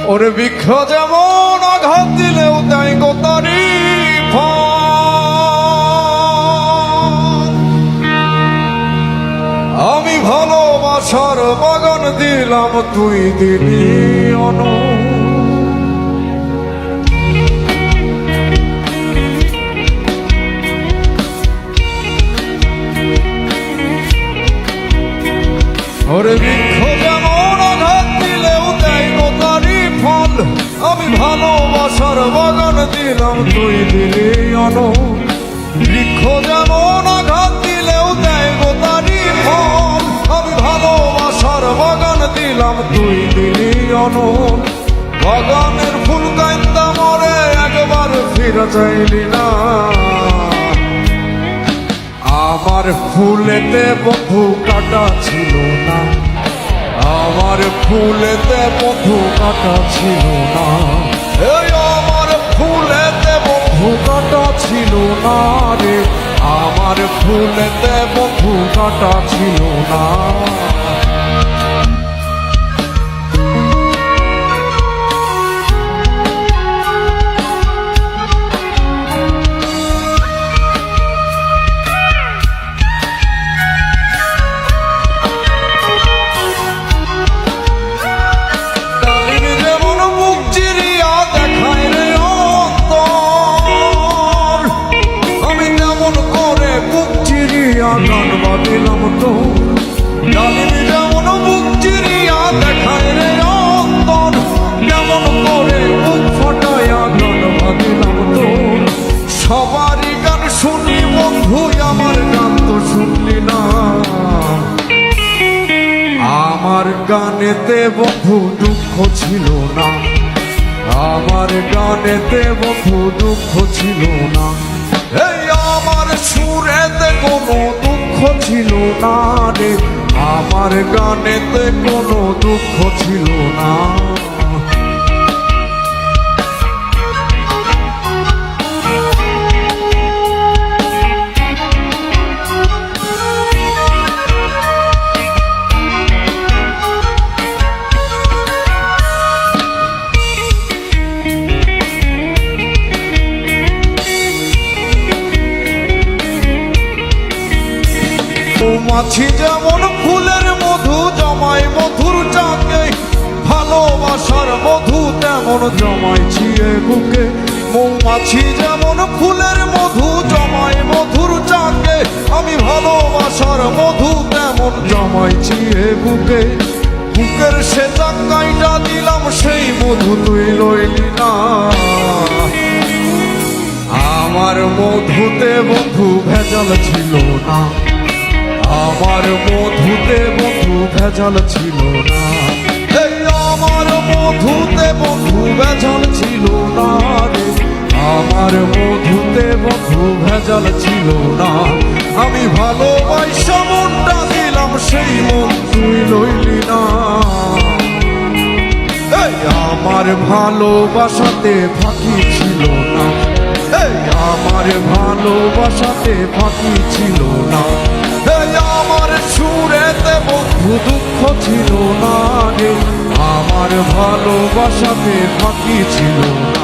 ওরে বৃক্ষ যেমন আঘাত দিলেও দেয় গো তারি আমি ভালোবাসার বাগান দিলাম তুই দিলি অন ওরে বৃক্ষ যেমন আঘাত দিলেও দেয় গো তারি ফল আমি ভালোবাসার বাগান দিলাম তুই দিলি অন বৃক্ষ যেমন আঘাত দিলেও দেয় গো তারি ফল আমি ভালোবাসার বাগান দিলাম তুই দিলি অন বাগানের ফুল কাইন্দা মরে একবার ফিরে চাইলি না আমার ফুলেতে বন্ধু কাটা ছিল না আমার ফুলেতে বন্ধু কাটা ছিল না এই আমার ফুলেতে বন্ধু কাটা ছিল না রে আমার ফুলেতে বন্ধু কাটা ছিল না গান বাদিলাম তো ডালিম যেমন বুক চিরিয়া দেখায় রে অন্তর যেমন করে বুক ফটায়া গান বাদিলাম তো সবারই গান শুনি বন্ধু আমার গান তো শুনলি না আমার গানেতে বন্ধু দুঃখ ছিল না আমার গানেতে বন্ধু দুঃখ ছিল না এই আমার সুরেতে কোনো দুঃখ ছিল না রে আমার গানেতে কোনো দুঃখ ছিল না মৌমাছি যেমন ফুলের মধু জমায় মধুর চাকে ভালোবাসার মধু তেমন জমাইছি এ বুকে মৌমাছি যেমন ফুলের মধু জমায় মধুর চাকে আমি ভালোবাসার মধু তেমন জমাইছি এ বুকে বুকের সে চাকাইটা দিলাম সেই মধু তুই লইলি না আমার মধুতে বন্ধু ভেজাল ছিল না আমার মধুতে বন্ধু ভেজাল ছিল না এই আমার মধুতে বন্ধু ভেজাল ছিল না রে আমার মধুতে বন্ধু ভেজাল ছিল না আমি ভালোবাসা মনটা দিলাম সেই মন তুই লইলি না এই আমার ভালোবাসাতে ফাঁকি ছিল না এই আমার ভালোবাসাতে ফাঁকি ছিল না আমার সুরেতে বন্ধু দুঃখ ছিল না রে আমার ভালোবাসাতে ফাঁকি ছিল না